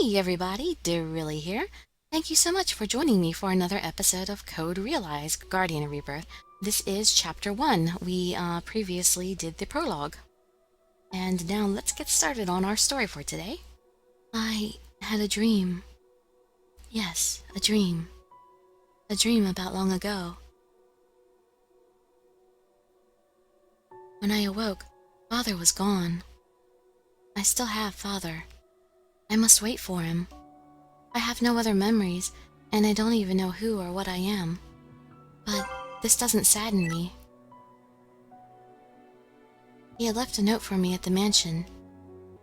Hey everybody, Dirili here. Thank you so much for joining me for another episode of Code Realize Guardian Rebirth. This is Chapter 1. We previously did the prologue. And now let's get started on our story for today. I had a dream. Yes, a dream. A dream about long ago. When I awoke, Father was gone. I still have Father. I must wait for him. I have no other memories, and I don't even know who or what I am. But this doesn't sadden me. He had left a note for me at the mansion.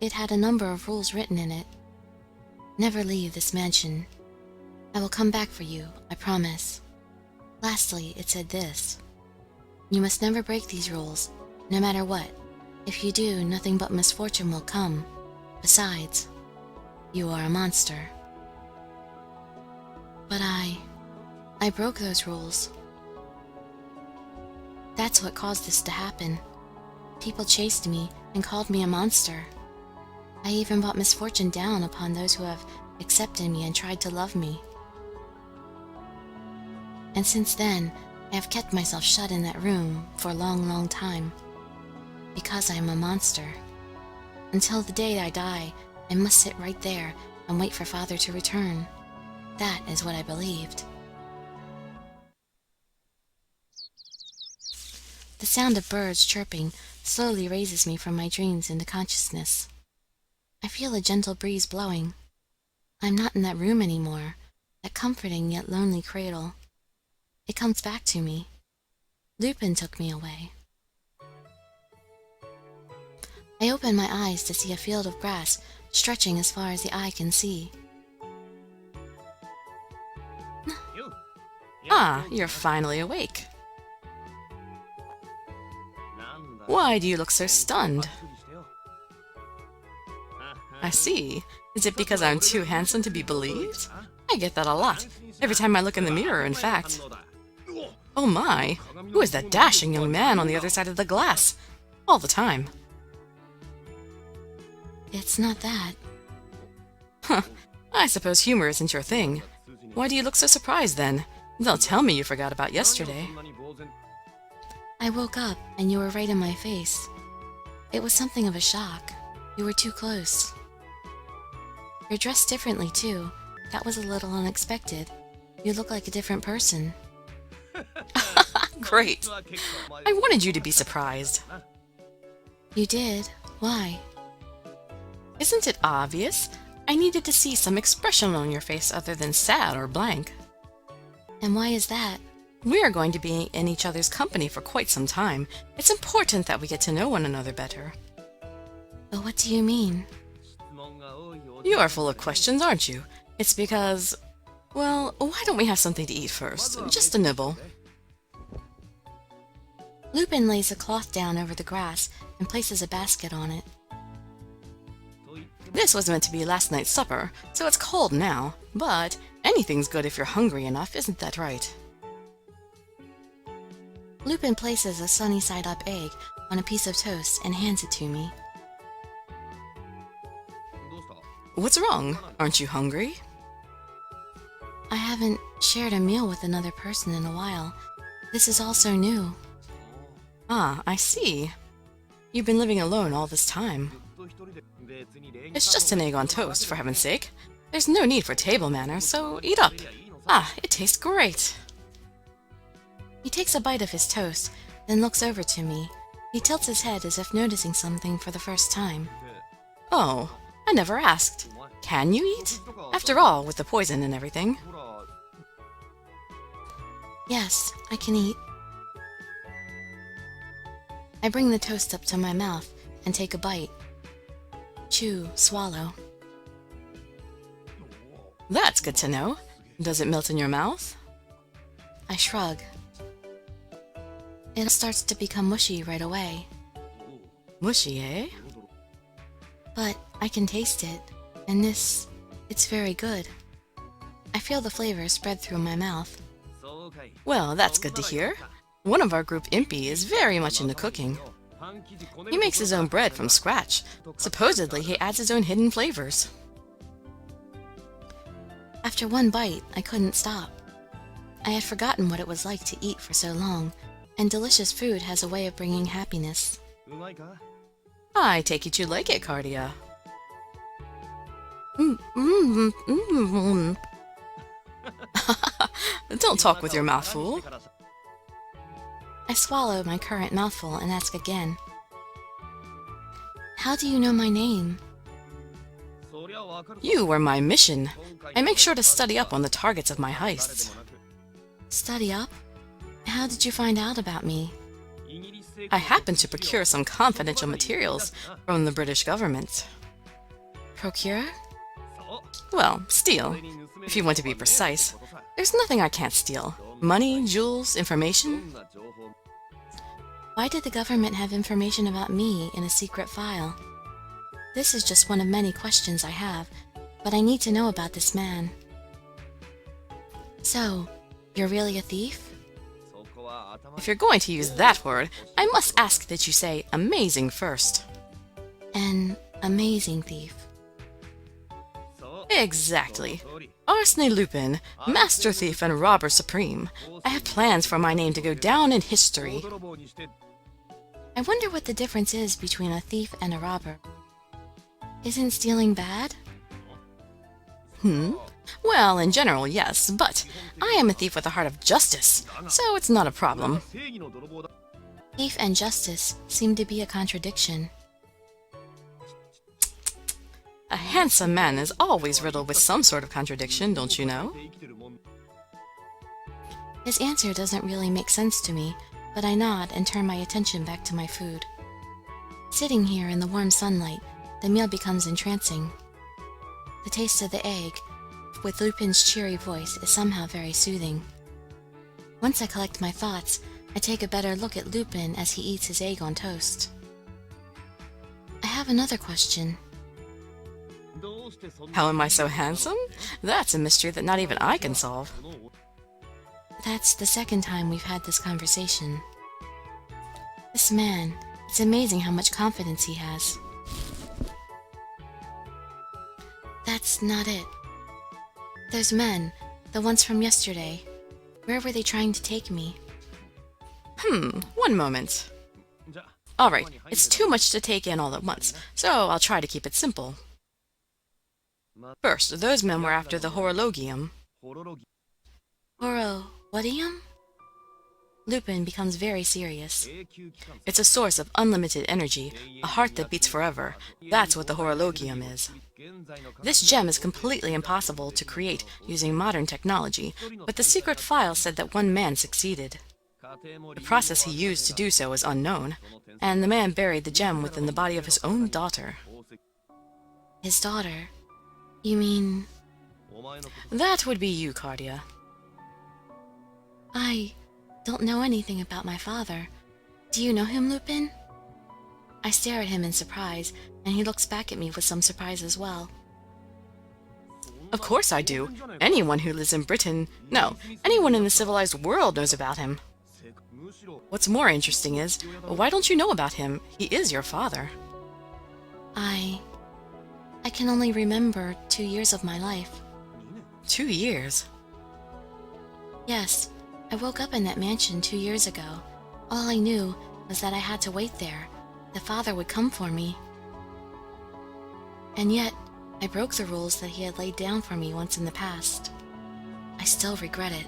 It had a number of rules written in it. Never leave this mansion. I will come back for you, I promise. Lastly, it said this. You must never break these rules, no matter what. If you do, nothing but misfortune will come. Besides, you are a monster. But I broke those rules. That's what caused this to happen. People chased me and called me a monster. I even brought misfortune down upon those who have accepted me and tried to love me. And since then, I have kept myself shut in that room for a long, long time. Because I am a monster. Until the day I die, I must sit right there and wait for Father to return. That is what I believed. The sound of birds chirping slowly raises me from my dreams into consciousness. I feel a gentle breeze blowing. I'm not in that room anymore, that comforting yet lonely cradle. It comes back to me. Lupin took me away. I open my eyes to see a field of grass stretching as far as the eye can see. Ah, you're finally awake. Why do you look so stunned? I see. Is it because I'm too handsome to be believed? I get that a lot. Every time I look in the mirror, in fact. Oh my, who is that dashing young man on the other side of the glass? All the time. It's not that. Huh, I suppose humor isn't your thing. Why do you look so surprised then? Don't tell me you forgot about yesterday. I woke up and you were right in my face. It was something of a shock. You were too close. You're dressed differently too. That was a little unexpected. You look like a different person. Great. I wanted you to be surprised. You did? Why? Isn't it obvious? I needed to see some expression on your face other than sad or blank. And why is that? We are going to be in each other's company for quite some time. It's important that we get to know one another better. But what do you mean? You are full of questions, aren't you? It's because... Well, why don't we have something to eat first? Just a nibble. Lupin lays a cloth down over the grass and places a basket on it. This was meant to be last night's supper, so it's cold now. But anything's good if you're hungry enough, isn't that right? Lupin places a sunny-side-up egg on a piece of toast and hands it to me. What's wrong? Aren't you hungry? I haven't shared a meal with another person in a while. This is all so new. Ah, I see. You've been living alone all this time. It's just an egg on toast, for heaven's sake. There's no need for table manners, so eat up. Ah, it tastes great. He takes a bite of his toast, then looks over to me. He tilts his head as if noticing something for the first time. Oh, I never asked. Can you eat? After all, with the poison and everything. Yes, I can eat. I bring the toast up to my mouth and take a bite. Chew, swallow. That's good to know. Does it melt in your mouth? I shrug. It starts to become mushy right away. Mushy, eh? But I can taste it, and it's very good. I feel the flavor spread through my mouth. Well, that's good to hear. One of our group Impy is very much into cooking. He makes his own bread from scratch. Supposedly, he adds his own hidden flavors. After one bite, I couldn't stop. I had forgotten what it was like to eat for so long, and delicious food has a way of bringing happiness. I take it you like it, Cardia. Don't talk with your mouth full. I swallow my current mouthful and ask again. How do you know my name? You were my mission. I make sure to study up on the targets of my heists. Study up? How did you find out about me? I happened to procure some confidential materials from the British government. Procure? Well, steal, if you want to be precise. There's nothing I can't steal. Money, jewels, information. Why did the government have information about me in a secret file? This is just one of many questions I have, but I need to know about this man. So, you're really a thief? If you're going to use that word, I must ask that you say amazing first. An amazing thief. Exactly. Arsène Lupin, master thief and robber supreme. I have plans for my name to go down in history. I wonder what the difference is between a thief and a robber. Isn't stealing bad? Well, in general, yes, but I am a thief with a heart of justice, so it's not a problem. Thief and justice seem to be a contradiction. A handsome man is always riddled with some sort of contradiction, don't you know? His answer doesn't really make sense to me, but I nod and turn my attention back to my food. Sitting here in the warm sunlight, the meal becomes entrancing. The taste of the egg, with Lupin's cheery voice, is somehow very soothing. Once I collect my thoughts, I take a better look at Lupin as he eats his egg on toast. I have another question. How am I so handsome? That's a mystery that not even I can solve. That's the second time we've had this conversation. This man, it's amazing how much confidence he has. That's not it. Those men, the ones from yesterday, where were they trying to take me? One moment. Alright, it's too much to take in all at once, so I'll try to keep it simple. First, those men were after the horologium. Horologium? Lupin becomes very serious. It's a source of unlimited energy, a heart that beats forever. That's what the horologium is. This gem is completely impossible to create using modern technology, but the secret file said that one man succeeded. The process he used to do so is unknown, and the man buried the gem within the body of his own daughter. His daughter? You mean... That would be you, Cardia. I don't know anything about my father. Do you know him, Lupin? I stare at him in surprise, and he looks back at me with some surprise as well. Of course I do. Anyone who lives in Britain, no, anyone in the civilized world knows about him. What's more interesting is, why don't you know about him? He is your father. I can only remember 2 years of my life. 2 years? Yes, I woke up in that mansion 2 years ago. All I knew was that I had to wait there. The father would come for me. And yet, I broke the rules that he had laid down for me once in the past. I still regret it.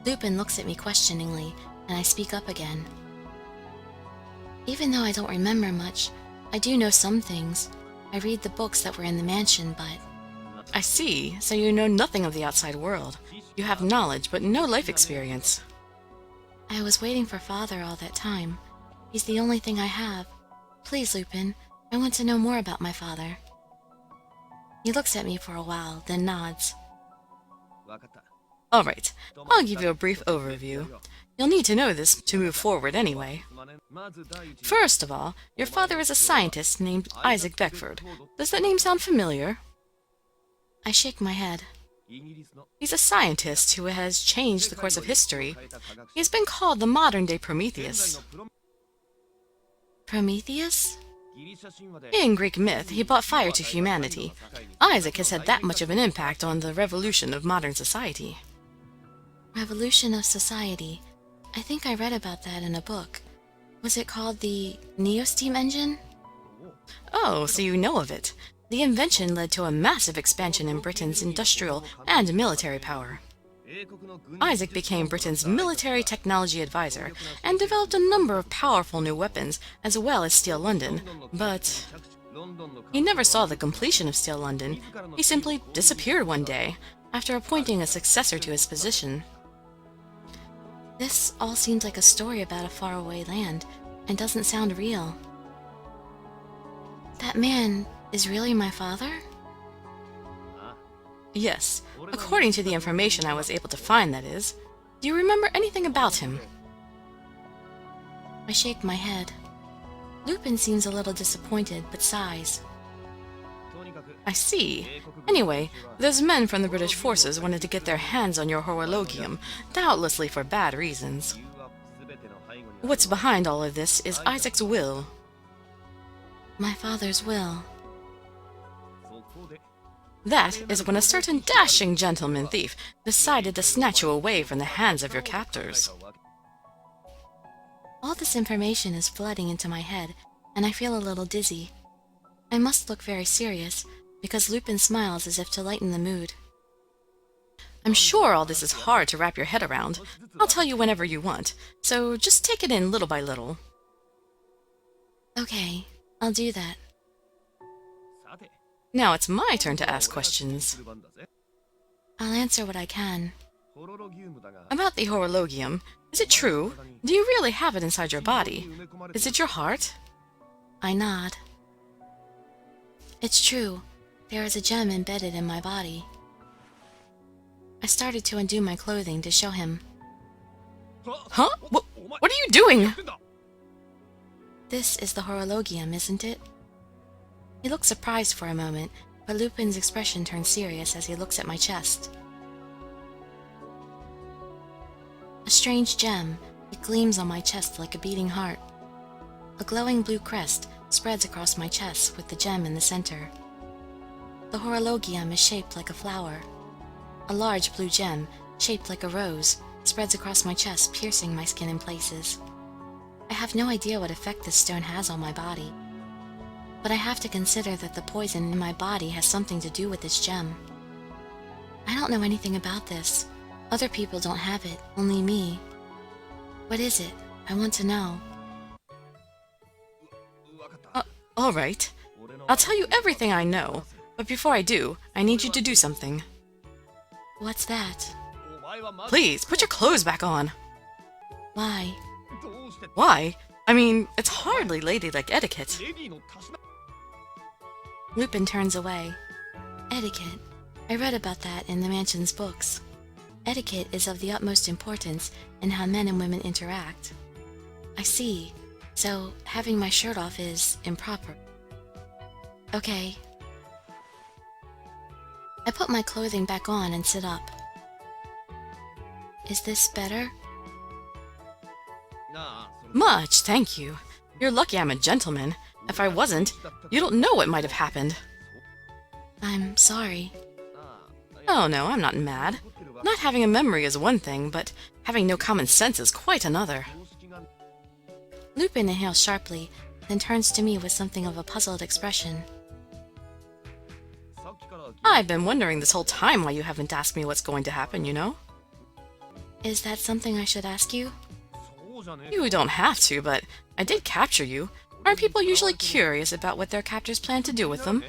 Lupin looks at me questioningly, and I speak up again. Even though I don't remember much, I do know some things. I read the books that were in the mansion, but... I see, so you know nothing of the outside world. You have knowledge, but no life experience. I was waiting for Father all that time. He's the only thing I have. Please, Lupin, I want to know more about my father. He looks at me for a while, then nods. Alright, I'll give you a brief overview. You'll need to know this to move forward anyway. First of all, your father is a scientist named Isaac Beckford. Does that name sound familiar? I shake my head. He's a scientist who has changed the course of history. He has been called the modern-day Prometheus. Prometheus? In Greek myth, he brought fire to humanity. Isaac has had that much of an impact on the revolution of modern society. Revolution of society. I think I read about that in a book. Was it called the Neosteam engine? Oh, so you know of it. The invention led to a massive expansion in Britain's industrial and military power. Isaac became Britain's military technology advisor and developed a number of powerful new weapons as well as Steel London, but he never saw the completion of Steel London. He simply disappeared one day after appointing a successor to his position. This all seems like a story about a faraway land and doesn't sound real. That man is really my father? Yes, according to the information I was able to find, that is. Do you remember anything about him? I shake my head. Lupin seems a little disappointed, but sighs. I see. Anyway, those men from the British forces wanted to get their hands on your horologium, doubtlessly for bad reasons. What's behind all of this is Isaac's will. My father's will. That is when a certain dashing gentleman thief decided to snatch you away from the hands of your captors. All this information is flooding into my head, and I feel a little dizzy. I must look very serious, because Lupin smiles as if to lighten the mood. I'm sure all this is hard to wrap your head around. I'll tell you whenever you want, so just take it in little by little. Okay, I'll do that. Now it's my turn to ask questions. I'll answer what I can. About the horologium, is it true? Do you really have it inside your body? Is it your heart? I nod. It's true. There is a gem embedded in my body. I started to undo my clothing to show him. Huh? What are you doing? This is the horologium, isn't it? He looks surprised for a moment, but Lupin's expression turns serious as he looks at my chest. A strange gem. It gleams on my chest like a beating heart. A glowing blue crest spreads across my chest with the gem in the center. The horologium is shaped like a flower. A large blue gem, shaped like a rose, spreads across my chest, piercing my skin in places. I have no idea what effect this stone has on my body, but I have to consider that the poison in my body has something to do with this gem. I don't know anything about this. Other people don't have it, only me. What is it? I want to know. All right. I'll tell you everything I know, but before I do, I need you to do something. What's that? Please, put your clothes back on. Why? Why? I mean, it's hardly ladylike etiquette. Lupin turns away. Etiquette. I read about that in the mansion's books. Etiquette is of the utmost importance in how men and women interact. I see. So, having my shirt off is improper. Okay. I put my clothing back on and sit up. Is this better? Much, thank you. You're lucky I'm a gentleman. If I wasn't, you don't know what might have happened. I'm sorry. Oh no, I'm not mad. Not having a memory is one thing, but having no common sense is quite another. Lupin inhales sharply, then turns to me with something of a puzzled expression. I've been wondering this whole time why you haven't asked me what's going to happen, you know? Is that something I should ask you? You don't have to, but I did capture you. Aren't people usually curious about what their captors plan to do with them?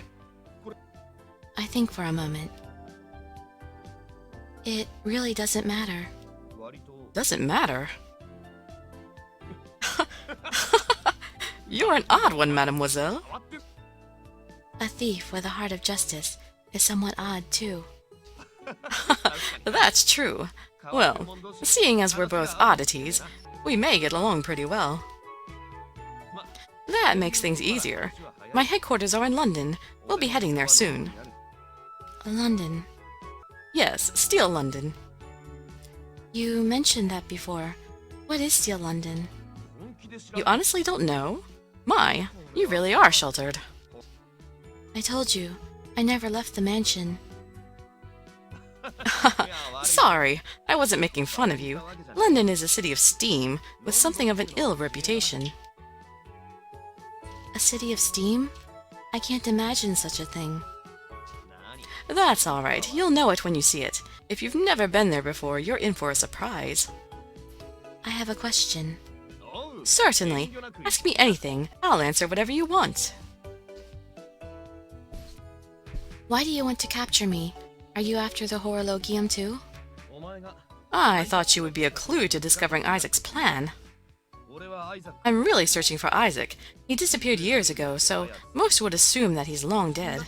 I think for a moment. It really doesn't matter. Doesn't matter? You're an odd one, mademoiselle. A thief with a heart of justice is somewhat odd, too. That's true. Well, seeing as we're both oddities, we may get along pretty well. That makes things easier. My headquarters are in London. We'll be heading there soon. London. Yes, Steel London. You mentioned that before. What is Steel London? You honestly don't know? My, you really are sheltered. I told you, I never left the mansion. Sorry, I wasn't making fun of you. London is a city of steam, with something of an ill reputation. A city of steam? I can't imagine such a thing. That's all right. You'll know it when you see it. If you've never been there before, you're in for a surprise. I have a question. Certainly. Ask me anything. I'll answer whatever you want. Why do you want to capture me? Are you after the horologium too? I thought you would be a clue to discovering Isaac's plan. I'm really searching for Isaac. He disappeared years ago, so most would assume that he's long dead.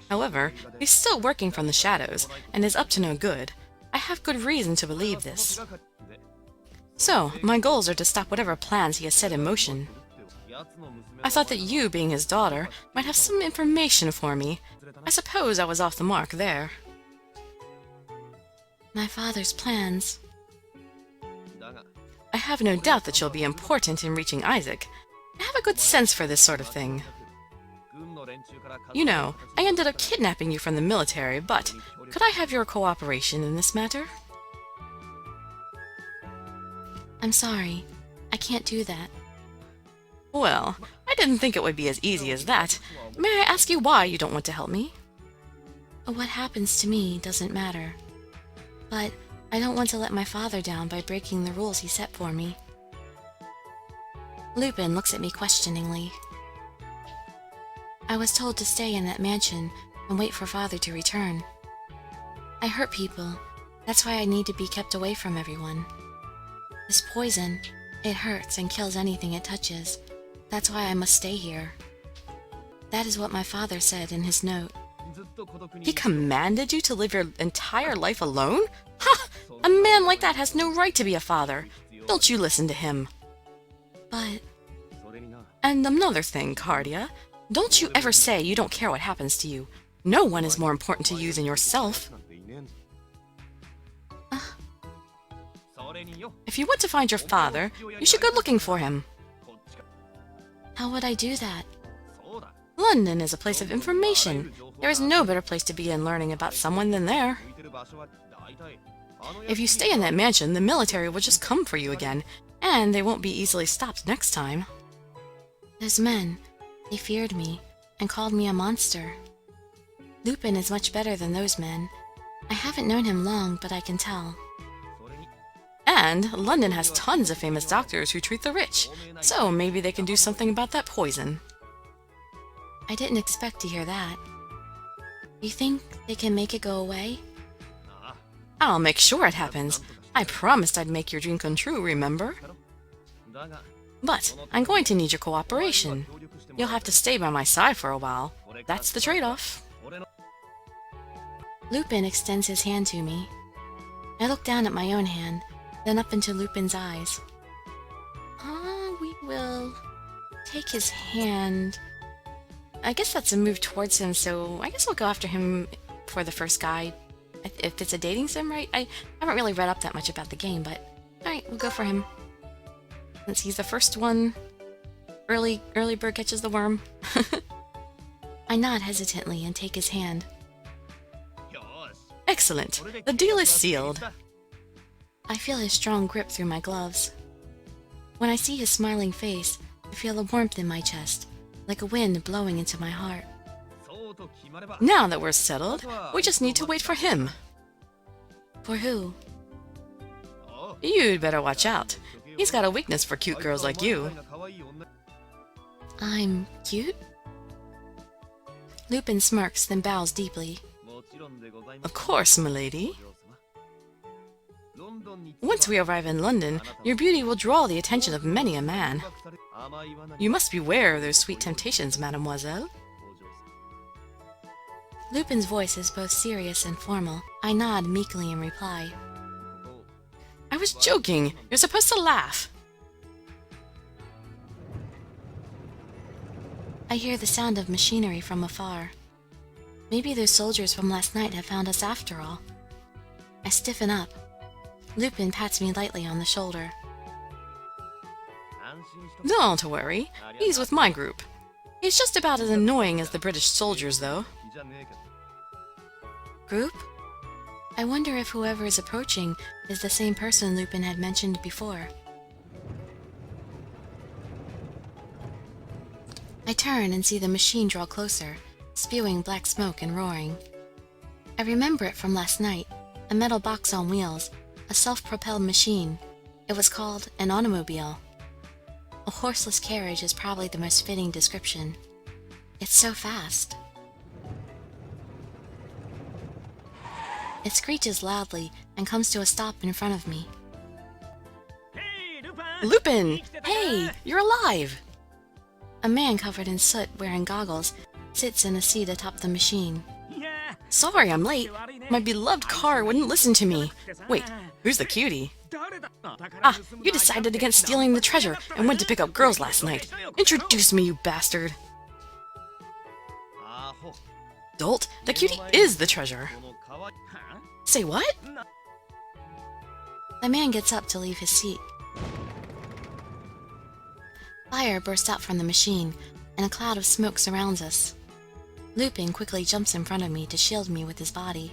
However, he's still working from the shadows, and is up to no good. I have good reason to believe this. So, my goals are to stop whatever plans he has set in motion. I thought that you, being his daughter, might have some information for me. I suppose I was off the mark there. My father's plans. I have no doubt that you'll be important in reaching Isaac. I have a good sense for this sort of thing. You know, I ended up kidnapping you from the military, but could I have your cooperation in this matter? I'm sorry. I can't do that. Well, I didn't think it would be as easy as that. May I ask you why you don't want to help me? What happens to me doesn't matter. But I don't want to let my father down by breaking the rules he set for me. Lupin looks at me questioningly. I was told to stay in that mansion and wait for father to return. I hurt people. That's why I need to be kept away from everyone. This poison, it hurts and kills anything it touches. That's why I must stay here. That is what my father said in his note. He commanded you to live your entire life alone? Ha! A man like that has no right to be a father. Don't you listen to him. But... And another thing, Cardia. Don't you ever say you don't care what happens to you. No one is more important to you than yourself. If you want to find your father, you should go looking for him. How would I do that? London is a place of information. There is no better place to be in learning about someone than there. If you stay in that mansion, the military will just come for you again, and they won't be easily stopped next time. Those men, they feared me and called me a monster. Lupin is much better than those men. I haven't known him long, but I can tell. And London has tons of famous doctors who treat the rich, so maybe they can do something about that poison. I didn't expect to hear that. You think they can make it go away? I'll make sure it happens. I promised I'd make your dream come true, remember? But I'm going to need your cooperation. You'll have to stay by my side for a while. That's the trade-off. Lupin extends his hand to me. I look down at my own hand, then up into Lupin's eyes. We will take his hand. I guess that's a move towards him, so I guess I'll go after him for the first guy. If it's a dating sim, right? I haven't really read up that much about the game, but alright, we'll go for him. Since he's the first one, early bird catches the worm. I nod hesitantly and take his hand. Excellent. The deal is sealed. I feel his strong grip through my gloves. When I see his smiling face, I feel a warmth in my chest, like a wind blowing into my heart. Now that we're settled, we just need to wait for him. For who? You'd better watch out. He's got a weakness for cute girls like you. I'm cute? Lupin smirks, then bows deeply. Of course, milady. Once we arrive in London, your beauty will draw the attention of many a man. You must beware of those sweet temptations, mademoiselle. Lupin's voice is both serious and formal. I nod meekly in reply. I was joking. You're supposed to laugh. I hear the sound of machinery from afar. Maybe those soldiers from last night have found us after all. I stiffen up. Lupin pats me lightly on the shoulder. Don't worry. He's with my group. He's just about as annoying as the British soldiers, though. Group? I wonder if whoever is approaching is the same person Lupin had mentioned before. I turn and see the machine draw closer, spewing black smoke and roaring. I remember it from last night, a metal box on wheels, a self-propelled machine. It was called an automobile. A horseless carriage is probably the most fitting description. It's so fast. It screeches loudly and comes to a stop in front of me. Lupin! Hey, you're alive! A man covered in soot wearing goggles sits in a seat atop the machine. Sorry I'm late. My beloved car wouldn't listen to me. Wait, who's the cutie? Ah, you decided against stealing the treasure and went to pick up girls last night. Introduce me, you bastard. Dolt, the cutie is the treasure. Say what? The man gets up to leave his seat. Fire bursts out from the machine, and a cloud of smoke surrounds us. Lupin quickly jumps in front of me to shield me with his body.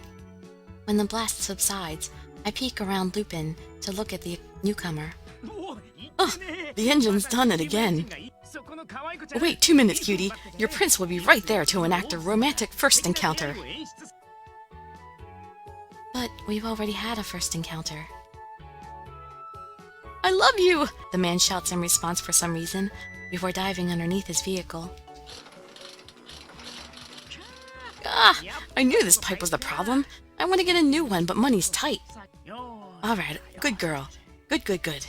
When the blast subsides, I peek around Lupin to look at the newcomer. Ugh, the engine's done it again. Wait 2 minutes, cutie. Your prince will be right there to enact a romantic first encounter. But we've already had a first encounter. I love you! The man shouts in response for some reason, before diving underneath his vehicle. Ah, I knew this pipe was the problem. I want to get a new one, but money's tight. Alright, good girl. Good.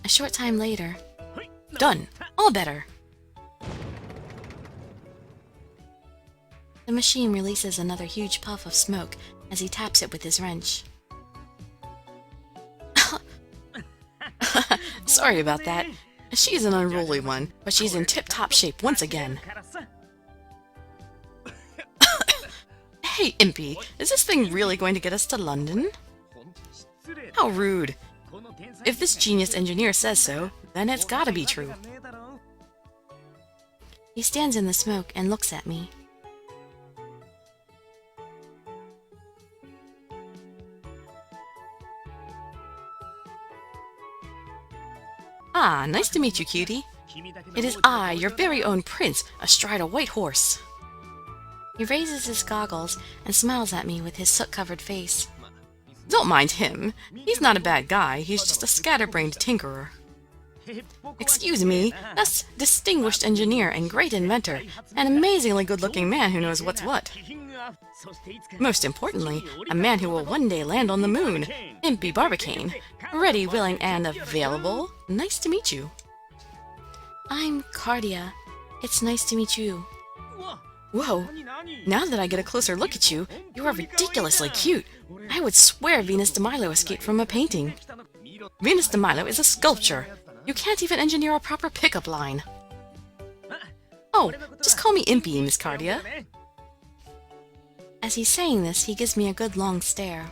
A short time later, Done. All better. the machine releases another huge puff of smoke as he taps it with his wrench. Sorry about that. She's an unruly one, but she's in tip-top shape once again. Hey, Impy, is this thing really going to get us to London? How rude. If this genius engineer says so, then it's gotta be true. He stands in the smoke and looks at me. Ah, nice to meet you, cutie. It is I, your very own prince, astride a white horse. He raises his goggles and smiles at me with his soot-covered face. Don't mind him. He's not a bad guy, he's just a scatterbrained tinkerer. Excuse me, that's distinguished engineer and great inventor, an amazingly good-looking man who knows what's what. Most importantly, a man who will one day land on the moon, Impy Barbicane. Ready, willing, and available. Nice to meet you. I'm Cardia. It's nice to meet you. Whoa, now that I get a closer look at you, you are ridiculously cute. I would swear Venus de Milo escaped from a painting. Venus de Milo is a sculpture. You can't even engineer a proper pickup line. Oh, just call me Impy, Miss Cardia. As he's saying this, he gives me a good long stare.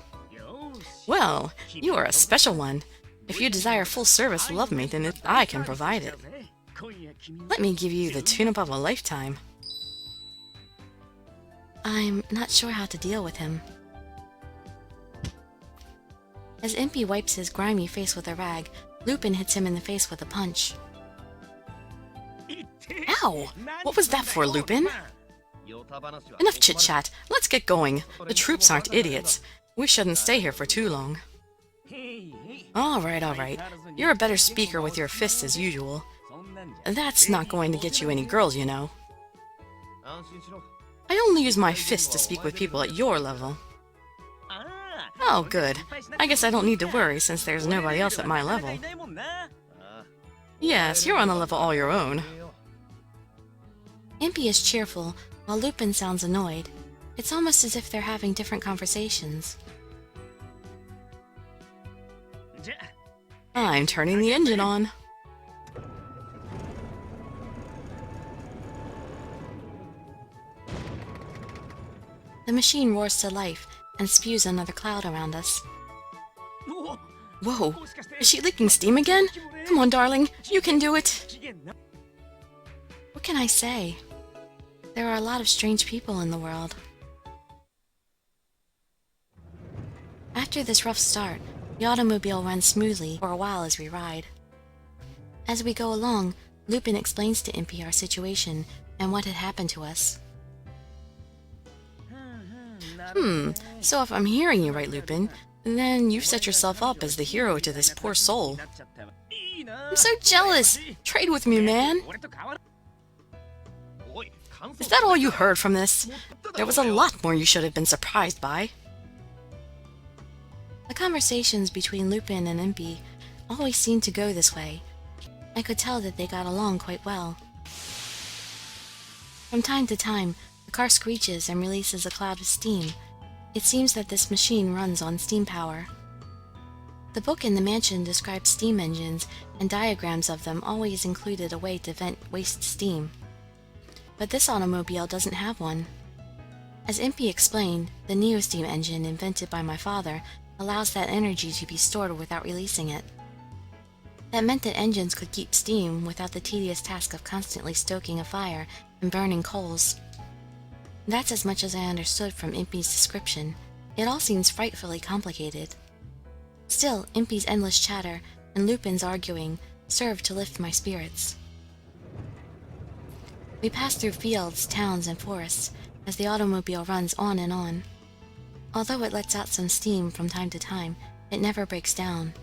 Well, you are a special one. If you desire full-service love maintenance, I can provide it. Let me give you the tune-up of a lifetime. I'm not sure how to deal with him. As Impy wipes his grimy face with a rag, Lupin hits him in the face with a punch. Ow! What was that for, Lupin? Enough chit-chat. Let's get going. The troops aren't idiots. We shouldn't stay here for too long. Alright. You're a better speaker with your fists as usual. That's not going to get you any girls, you know. I only use my fists to speak with people at your level. Oh, good. I guess I don't need to worry since there's nobody else at my level. Yes, you're on a level all your own. Impy is cheerful, while Lupin sounds annoyed. It's almost as if they're having different conversations. I'm turning the engine on. The machine roars to life and spews another cloud around us. Whoa, is she leaking steam again? Come on, darling, you can do it. can I say? There are a lot of strange people in the world. After this rough start, the automobile runs smoothly for a while as we ride. As we go along, Lupin explains to Impy our situation and what had happened to us. So if I'm hearing you right, Lupin, then you've set yourself up as the hero to this poor soul. I'm so jealous! Trade with me, man! Is that all you heard from this? There was a lot more you should have been surprised by. The conversations between Lupin and Impy always seemed to go this way. I could tell that they got along quite well. From time to time, the car screeches and releases a cloud of steam. It seems that this machine runs on steam power. The book in the mansion described steam engines, and diagrams of them always included a way to vent waste steam. But this automobile doesn't have one. As Impy explained, the Neo-steam engine invented by my father allows that energy to be stored without releasing it. That meant that engines could keep steam without the tedious task of constantly stoking a fire and burning coals. That's as much as I understood from Impy's description. It all seems frightfully complicated. Still, Impy's endless chatter and Lupin's arguing served to lift my spirits. We pass through fields, towns, and forests as the automobile runs on and on. Although it lets out some steam from time to time, it never breaks down.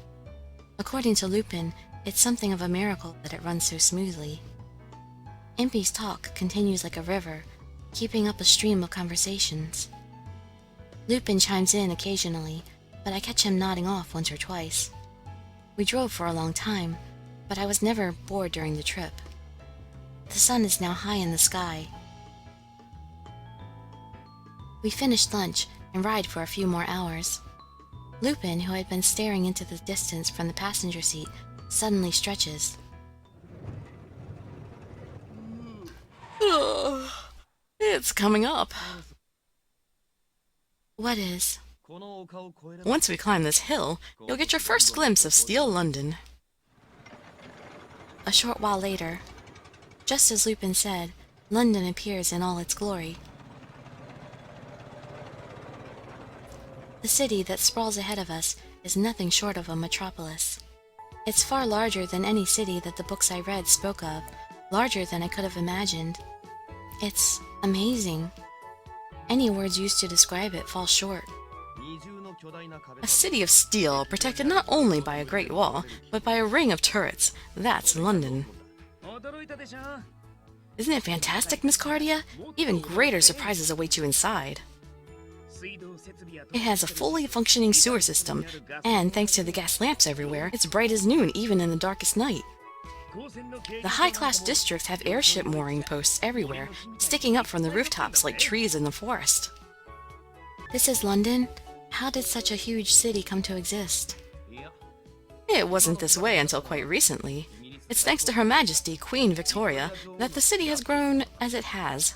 According to Lupin, it's something of a miracle that it runs so smoothly. Impy's talk continues like a river, keeping up a stream of conversations. Lupin chimes in occasionally, but I catch him nodding off once or twice. We drove for a long time, but I was never bored during the trip. The sun is now high in the sky. We finished lunch and ride for a few more hours. Lupin, who had been staring into the distance from the passenger seat, suddenly stretches. It's coming up. What is? Once we climb this hill, you'll get your first glimpse of Steel London. A short while later, just as Lupin said, London appears in all its glory. The city that sprawls ahead of us is nothing short of a metropolis. It's far larger than any city that the books I read spoke of, larger than I could have imagined. It's amazing. Any words used to describe it fall short. A city of steel, protected not only by a great wall, but by a ring of turrets. That's London. Isn't it fantastic, Miss Cardia? Even greater surprises await you inside. It has a fully functioning sewer system, and thanks to the gas lamps everywhere, it's bright as noon even in the darkest night. The high-class districts have airship mooring posts everywhere, sticking up from the rooftops like trees in the forest. This is London? How did such a huge city come to exist? It wasn't this way until quite recently. It's thanks to Her Majesty Queen Victoria that the city has grown as it has.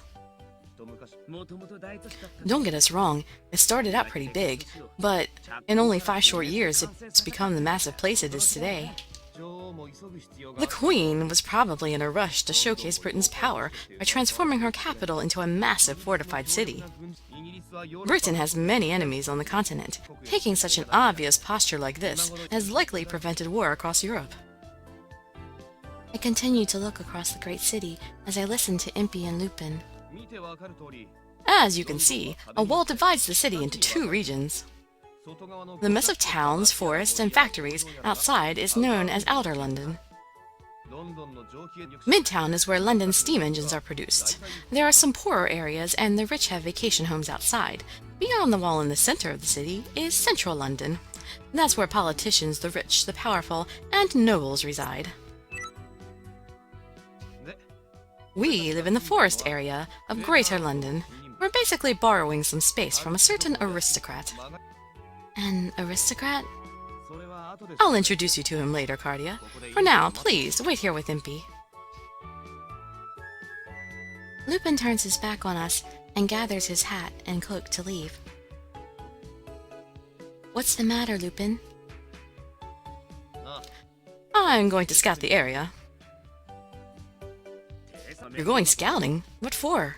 Don't get us wrong, it started out pretty big, but in only 5 short years it's become the massive place it is today. The Queen was probably in a rush to showcase Britain's power by transforming her capital into a massive fortified city. Britain has many enemies on the continent. Taking such an obvious posture like this has likely prevented war across Europe. I continued to look across the great city as I listened to Impy and Lupin. As you can see, a wall divides the city into 2 regions. The mess of towns, forests, and factories outside is known as Outer London. Midtown is where London's steam engines are produced. There are some poorer areas, and the rich have vacation homes outside. Beyond the wall in the center of the city is Central London. That's where politicians, the rich, the powerful, and nobles reside. We live in the forest area of Greater London. We're basically borrowing some space from a certain aristocrat. An aristocrat? I'll introduce you to him later, Cardia. For now, please, wait here with Impy. Lupin turns his back on us and gathers his hat and cloak to leave. What's the matter, Lupin? I'm going to scout the area. You're going scouting? What for?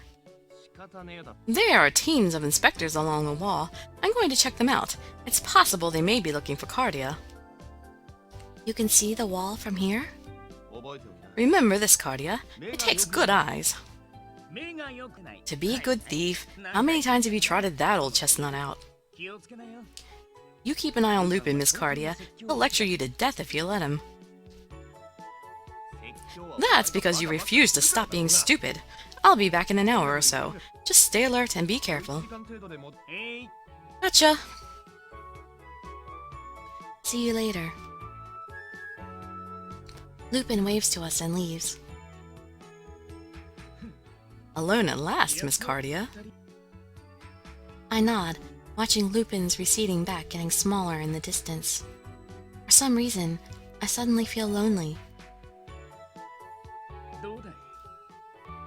There are teams of inspectors along the wall. I'm going to check them out. It's possible they may be looking for Cardia. You can see the wall from here? Remember this, Cardia. It takes good eyes. To be a good thief, how many times have you trotted that old chestnut out? You keep an eye on Lupin, Miss Cardia. He'll lecture you to death if you let him. That's because you refuse to stop being stupid. I'll be back in an hour or so. Just stay alert and be careful. Gotcha! See you later. Lupin waves to us and leaves. Alone at last, Miss Cardia. I nod, watching Lupin's receding back getting smaller in the distance. For some reason, I suddenly feel lonely.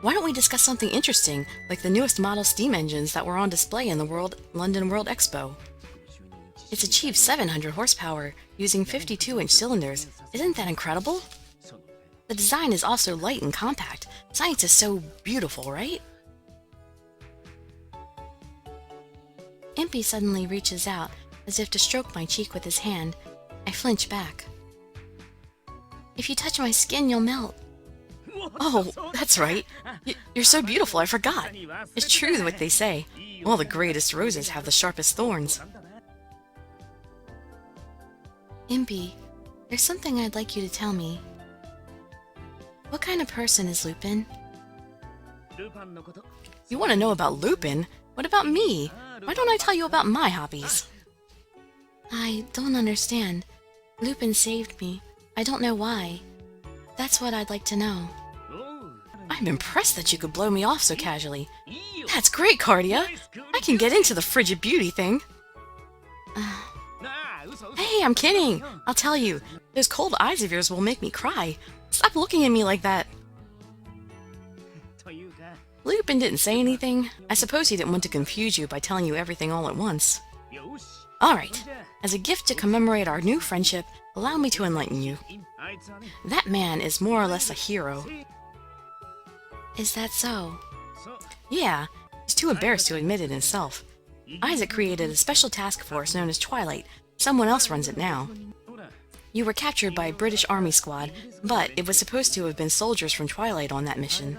Why don't we discuss something interesting, like the newest model steam engines that were on display in the London World Expo? It's achieved 700 horsepower, using 52-inch cylinders. Isn't that incredible? The design is also light and compact. Science is so beautiful, right? Impy suddenly reaches out, as if to stroke my cheek with his hand. I flinch back. If you touch my skin, you'll melt. Oh, that's right. You're so beautiful, I forgot. It's true what they say. All the greatest roses have the sharpest thorns. Impy, there's something I'd like you to tell me. What kind of person is Lupin? You want to know about Lupin? What about me? Why don't I tell you about my hobbies? I don't understand. Lupin saved me. I don't know why. That's what I'd like to know. I'm impressed that you could blow me off so casually. That's great, Cardia! I can get into the frigid beauty thing. Hey, I'm kidding! I'll tell you, those cold eyes of yours will make me cry. Stop looking at me like that. Lupin didn't say anything. I suppose he didn't want to confuse you by telling you everything all at once. Alright, as a gift to commemorate our new friendship, allow me to enlighten you. That man is more or less a hero. Is that so? Yeah, he's too embarrassed to admit it himself. Isaac created a special task force known as Twilight. Someone else runs it now. You were captured by a British Army squad, but it was supposed to have been soldiers from Twilight on that mission.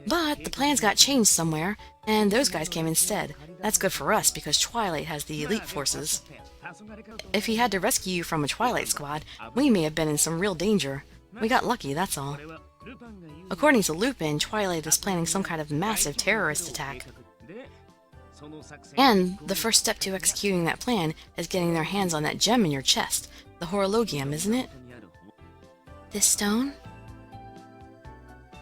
But the plans got changed somewhere, and those guys came instead. That's good for us because Twilight has the elite forces. If he had to rescue you from a Twilight squad, we may have been in some real danger. We got lucky, that's all. According to Lupin, Twilight is planning some kind of massive terrorist attack. And the first step to executing that plan is getting their hands on that gem in your chest, the horologium, isn't it? This stone?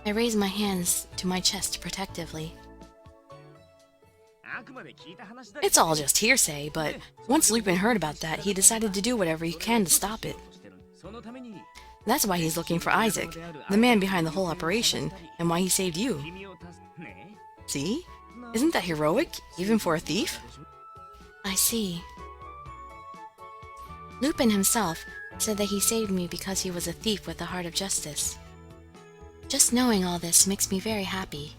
I raise my hands to my chest protectively. It's all just hearsay, but once Lupin heard about that, he decided to do whatever he can to stop it. That's why he's looking for Isaac, the man behind the whole operation, and why he saved you. See? Isn't that heroic, even for a thief? I see. Lupin himself said that he saved me because he was a thief with the heart of justice. Just knowing all this makes me very happy.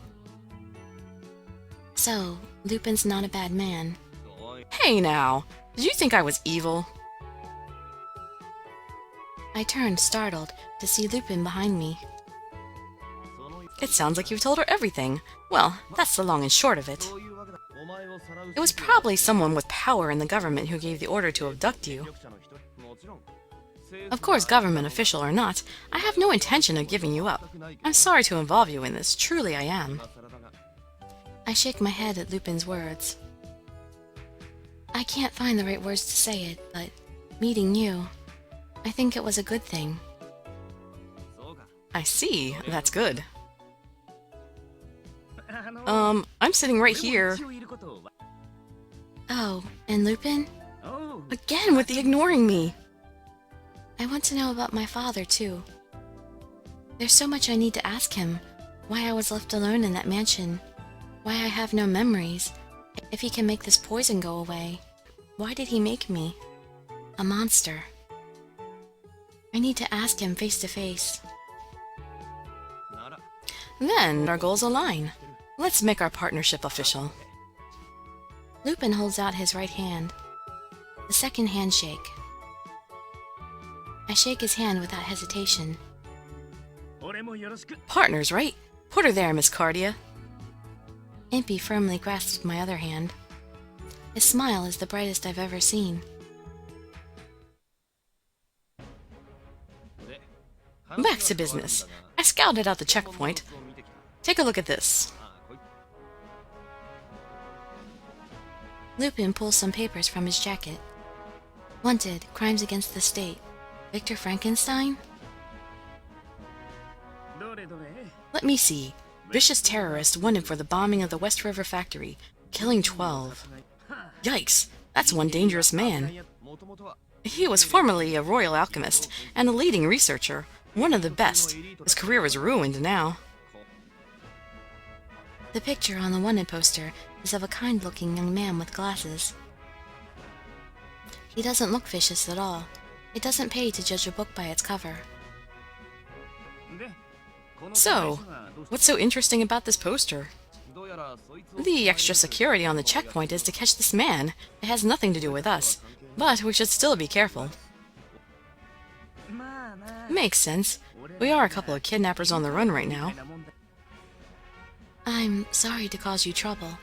So, Lupin's not a bad man. Hey now! Did you think I was evil? I turned, startled, to see Lupin behind me. It sounds like you've told her everything. Well, that's the long and short of it. It was probably someone with power in the government who gave the order to abduct you. Of course, government official or not, I have no intention of giving you up. I'm sorry to involve you in this, truly I am. I shake my head at Lupin's words. I can't find the right words to say it, but meeting you, I think it was a good thing. I see, that's good. I'm sitting right here. Oh, and Lupin? Again with the ignoring me. I want to know about my father, too. There's so much I need to ask him. Why I was left alone in that mansion. Why I have no memories. If he can make this poison go away. Why did he make me? A monster. I need to ask him face to face. Then our goals align. Let's make our partnership official. Lupin holds out his right hand. The second handshake. I shake his hand without hesitation. Partners, right? Put her there, Miss Cardia. Impy firmly grasps my other hand. His smile is the brightest I've ever seen. Back to business. I scouted out the checkpoint. Take a look at this. Lupin pulls some papers from his jacket. Wanted, crimes against the state. Victor Frankenstein? Let me see. Vicious terrorist wanted for the bombing of the West River factory, killing 12. Yikes, that's one dangerous man. He was formerly a royal alchemist and a leading researcher, one of the best. His career is ruined now. The picture on the wanted poster is of a kind-looking young man with glasses. He doesn't look vicious at all. It doesn't pay to judge a book by its cover. So, what's so interesting about this poster? The extra security on the checkpoint is to catch this man. It has nothing to do with us, but we should still be careful. Makes sense. We are a couple of kidnappers on the run right now. I'm sorry to cause you trouble.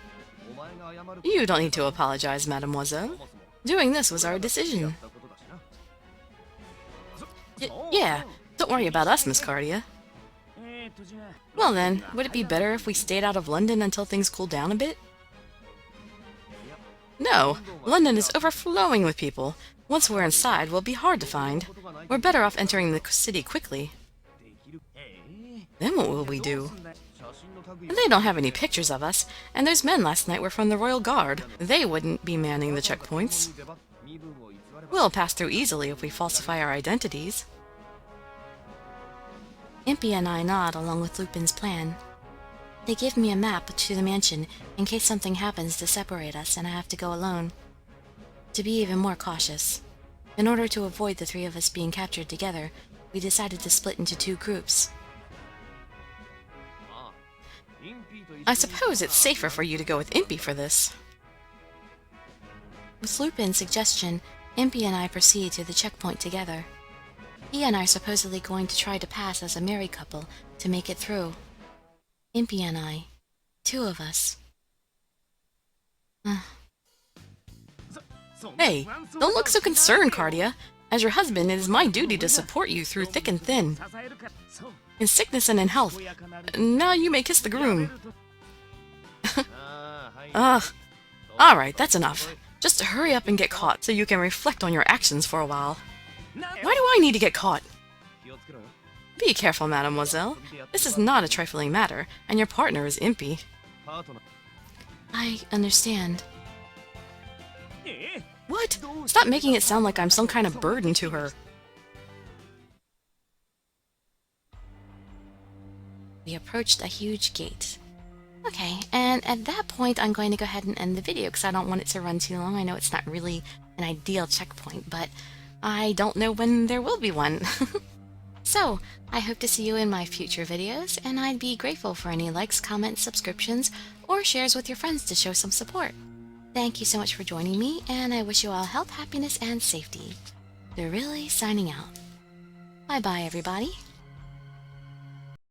You don't need to apologize, mademoiselle. Doing this was our decision. Yeah, don't worry about us, Miss Cardia. Well then, would it be better if we stayed out of London until things cool down a bit? No, London is overflowing with people. Once we're inside, we'll be hard to find. We're better off entering the city quickly. Then what will we do? They don't have any pictures of us, and those men last night were from the Royal Guard. They wouldn't be manning the checkpoints. We'll pass through easily if we falsify our identities. Impy and I nod along with Lupin's plan. They give me a map to the mansion in case something happens to separate us and I have to go alone. To be even more cautious, in order to avoid the three of us being captured together, we decided to split into two groups. I suppose it's safer for you to go with Impy for this. With Lupin's suggestion, Impy and I proceed to the checkpoint together. He and I are supposedly going to try to pass as a married couple to make it through. Impy and I. Two of us. Hey, don't look so concerned, Cardia. As your husband, it is my duty to support you through thick and thin. In sickness and in health. Now you may kiss the groom. Alright, that's enough. Just hurry up and get caught so you can reflect on your actions for a while. Why do I need to get caught? Be careful, mademoiselle. This is not a trifling matter, and your partner is Impy. I understand. What? Stop making it sound like I'm some kind of burden to her. We approached a huge gate. Okay, and at that point I'm going to go ahead and end the video because I don't want it to run too long. I know it's not really an ideal checkpoint, but I don't know when there will be one. So, I hope to see you in my future videos, and I'd be grateful for any likes, comments, subscriptions, or shares with your friends to show some support. Thank you so much for joining me, and I wish you all health, happiness, and safety. Dirili signing out. Bye-bye, everybody.